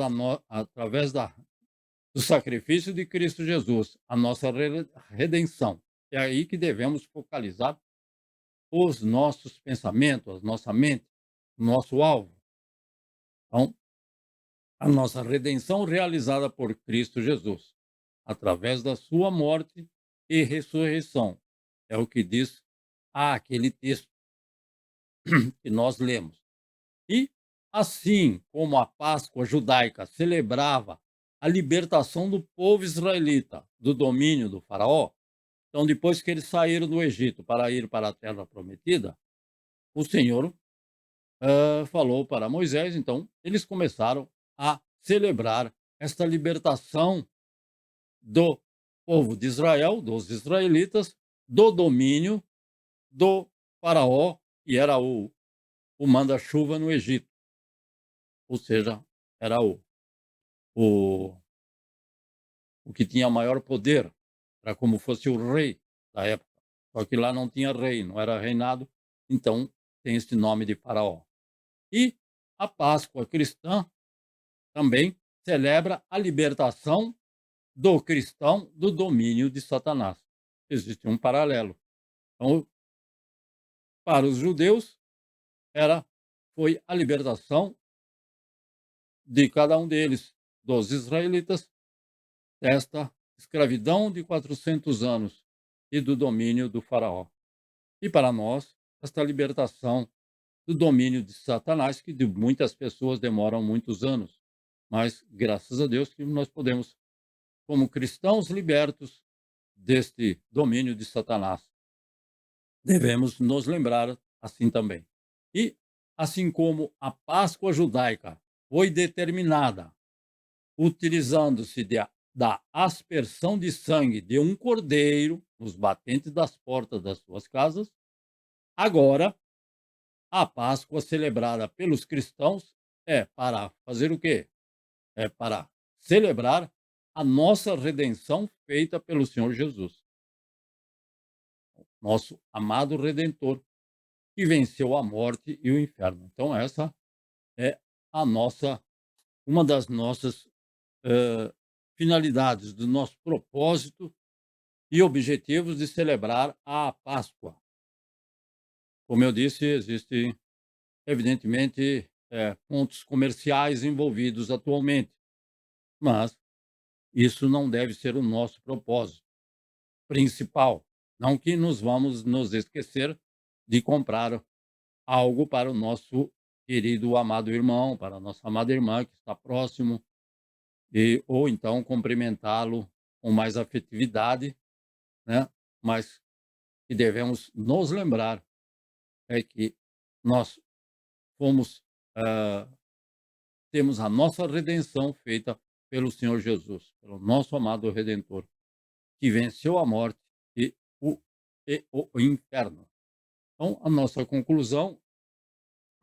do sacrifício de Cristo Jesus, a nossa redenção. É aí que devemos focalizar os nossos pensamentos, a nossa mente, o nosso alvo. Então, a nossa redenção realizada por Cristo Jesus, através da sua morte e ressurreição. É o que diz aquele texto que nós lemos. E, assim como a Páscoa judaica celebrava a libertação do povo israelita do domínio do faraó, então depois que eles saíram do Egito para ir para a terra prometida, o Senhor falou para Moisés, então eles começaram a celebrar esta libertação do povo de Israel, dos israelitas, do domínio do faraó, que era o manda-chuva no Egito. Ou seja, era o, o que tinha maior poder, era como fosse o rei da época. Só que lá não tinha rei, não era reinado, então tem esse nome de faraó. E a Páscoa cristã também celebra a libertação do cristão do domínio de Satanás. Existe um paralelo. Então, para os judeus, foi a libertação de cada um deles, dos israelitas, desta escravidão de 400 anos e do domínio do faraó. E para nós, esta libertação do domínio de Satanás, que de muitas pessoas demoram muitos anos. Mas, graças a Deus, que nós podemos, como cristãos libertos deste domínio de Satanás, devemos nos lembrar assim também. E, assim como a Páscoa judaica foi determinada utilizando-se da aspersão de sangue de um cordeiro nos batentes das portas das suas casas, agora a Páscoa celebrada pelos cristãos é para fazer o quê? É para celebrar a nossa redenção feita pelo Senhor Jesus, nosso amado Redentor, que venceu a morte e o inferno. Então essa é uma das nossas finalidades, do nosso propósito e objetivos de celebrar a Páscoa. Como eu disse, existem, evidentemente, pontos comerciais envolvidos atualmente, mas isso não deve ser o nosso propósito principal. Não que vamos nos esquecer de comprar algo para o nosso querido amado irmão, para a nossa amada irmã que está próximo, ou então cumprimentá-lo com mais afetividade, né? Mas que devemos nos lembrar é que nós fomos, ah, temos a nossa redenção feita pelo Senhor Jesus, pelo nosso amado Redentor, que venceu a morte e o inferno. Então, a nossa conclusão,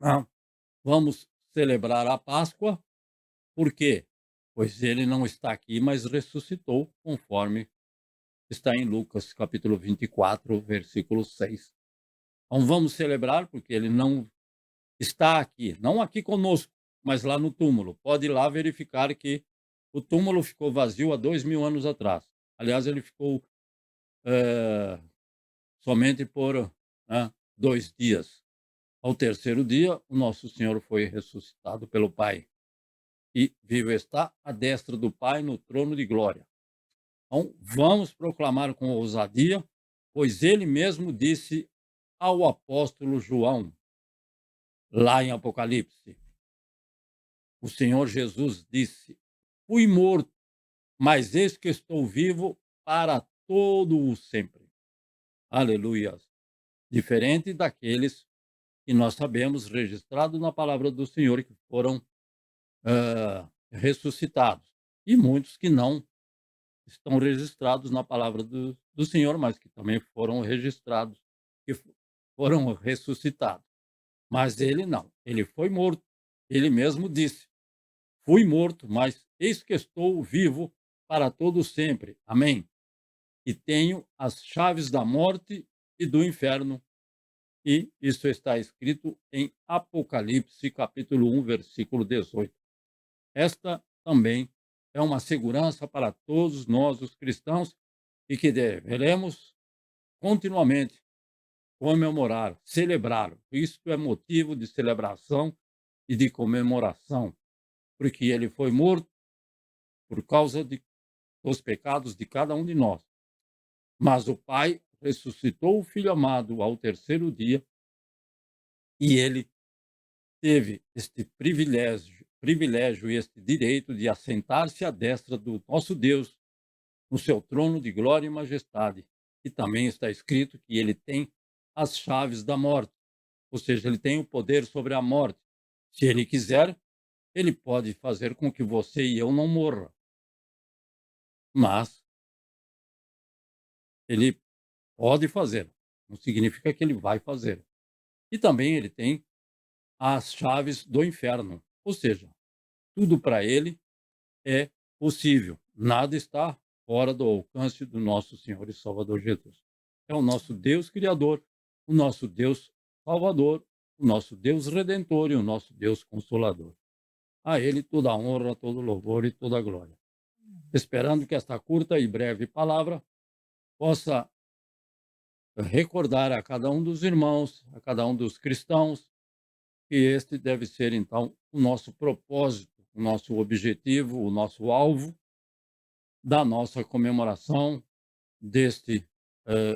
ah, vamos celebrar a Páscoa, por quê? Pois ele não está aqui, mas ressuscitou, conforme está em Lucas capítulo 24, versículo 6. Então vamos celebrar, porque ele não está aqui, não aqui conosco, mas lá no túmulo. Pode ir lá verificar que o túmulo ficou vazio há 2000 anos atrás. Aliás, ele ficou somente por 2 dias. Ao terceiro dia, o nosso Senhor foi ressuscitado pelo Pai e vivo está à destra do Pai no trono de glória. Então, vamos proclamar com ousadia, pois ele mesmo disse ao apóstolo João, lá em Apocalipse. O Senhor Jesus disse: fui morto, mas eis que estou vivo para todo o sempre. Aleluia. Diferente daqueles que nós sabemos, registrados na palavra do Senhor, que foram ressuscitados. E muitos que não estão registrados na palavra do Senhor, mas que também foram registrados, que foram ressuscitados. Mas ele não, ele foi morto. Ele mesmo disse: fui morto, mas eis que estou vivo para todo sempre. Amém. E tenho as chaves da morte e do inferno. E isso está escrito em Apocalipse, capítulo 1, versículo 18. Esta também é uma segurança para todos nós, os cristãos, e que deveremos continuamente comemorar, celebrar. Isto é motivo de celebração e de comemoração, porque ele foi morto por causa dos pecados de cada um de nós. Mas o Pai ressuscitou o Filho amado ao terceiro dia e ele teve este privilégio e este direito de assentar-se à destra do nosso Deus no seu trono de glória e majestade. E também está escrito que ele tem as chaves da morte, ou seja, ele tem o poder sobre a morte. Se ele quiser, ele pode fazer com que você e eu não morra. Mas ele pode fazer, não significa que ele vai fazer. E também ele tem as chaves do inferno, ou seja, tudo para ele é possível. Nada está fora do alcance do nosso Senhor e Salvador Jesus. É o nosso Deus Criador, o nosso Deus Salvador, o nosso Deus Redentor e o nosso Deus Consolador. A ele toda a honra, todo o louvor e toda a glória. Esperando que esta curta e breve palavra possa recordar a cada um dos irmãos, a cada um dos cristãos, que este deve ser, então, o nosso propósito, o nosso objetivo, o nosso alvo da nossa comemoração deste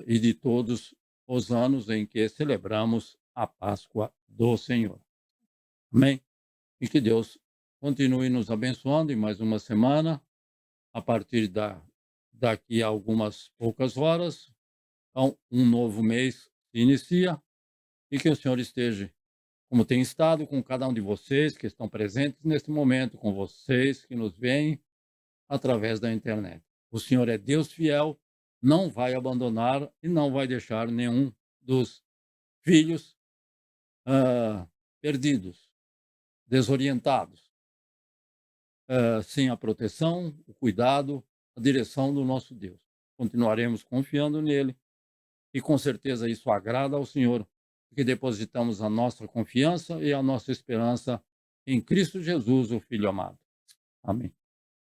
e de todos os anos em que celebramos a Páscoa do Senhor. Amém? E que Deus continue nos abençoando em mais uma semana, a partir daqui a algumas poucas horas. Então, um novo mês se inicia e que o Senhor esteja, como tem estado, com cada um de vocês que estão presentes neste momento, com vocês que nos veem através da internet. O Senhor é Deus fiel, não vai abandonar e não vai deixar nenhum dos filhos perdidos, desorientados, sem a proteção, o cuidado, a direção do nosso Deus. Continuaremos confiando nele e com certeza isso agrada ao Senhor, porque depositamos a nossa confiança e a nossa esperança em Cristo Jesus, o Filho amado. Amém.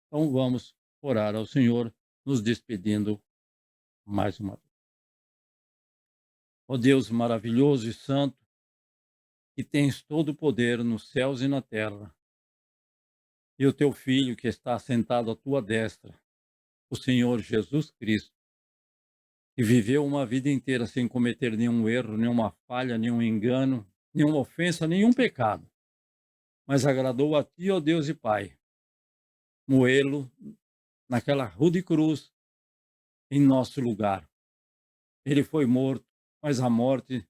Então vamos orar ao Senhor, nos despedindo mais uma vez. Ó Deus maravilhoso e santo, que tens todo o poder nos céus e na terra, e o teu Filho que está sentado à tua destra, o Senhor Jesus Cristo, que viveu uma vida inteira sem cometer nenhum erro, nenhuma falha, nenhum engano, nenhuma ofensa, nenhum pecado, mas agradou a ti, ó Deus e Pai, moê-lo naquela rude cruz em nosso lugar. Ele foi morto, mas a morte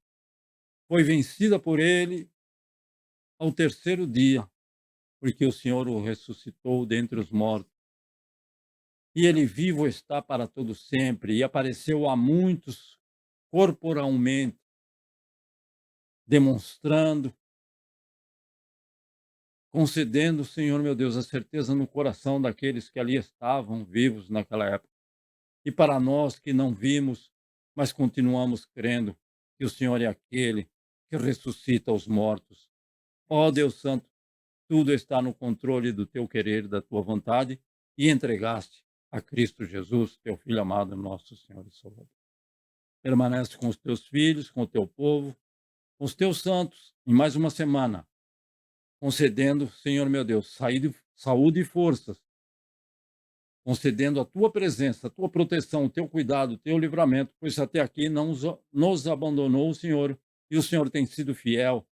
foi vencida por ele ao terceiro dia, porque o Senhor o ressuscitou dentre os mortos. E ele vivo está para todo sempre, e apareceu a muitos corporalmente, demonstrando, concedendo, Senhor meu Deus, a certeza no coração daqueles que ali estavam vivos naquela época. E para nós que não vimos, mas continuamos crendo que o Senhor é aquele que ressuscita os mortos. Ó Deus Santo, tudo está no controle do teu querer, da tua vontade, e entregaste a Cristo Jesus, teu Filho amado, nosso Senhor e Salvador. permanece com os teus filhos, com o teu povo, com os teus santos, em mais uma semana, concedendo, Senhor meu Deus, saúde e forças, concedendo a tua presença, a tua proteção, o teu cuidado, o teu livramento, pois até aqui não nos abandonou o Senhor, e o Senhor tem sido fiel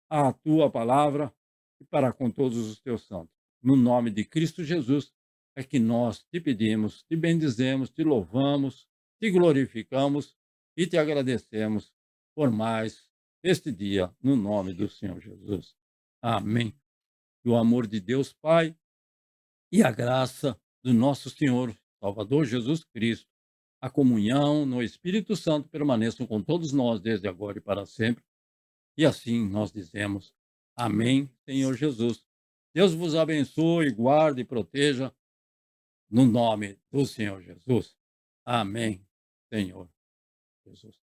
à tua palavra e para com todos os teus santos. No nome de Cristo Jesus é que nós te pedimos, te bendizemos, te louvamos, te glorificamos e te agradecemos por mais este dia, no nome do Senhor Jesus. Amém. E o amor de Deus Pai e a graça do nosso Senhor, Salvador Jesus Cristo, a comunhão no Espírito Santo permaneçam com todos nós desde agora e para sempre. E assim nós dizemos, amém, Senhor Jesus. Deus vos abençoe, guarde e proteja, no nome do Senhor Jesus. Amém, Senhor Jesus.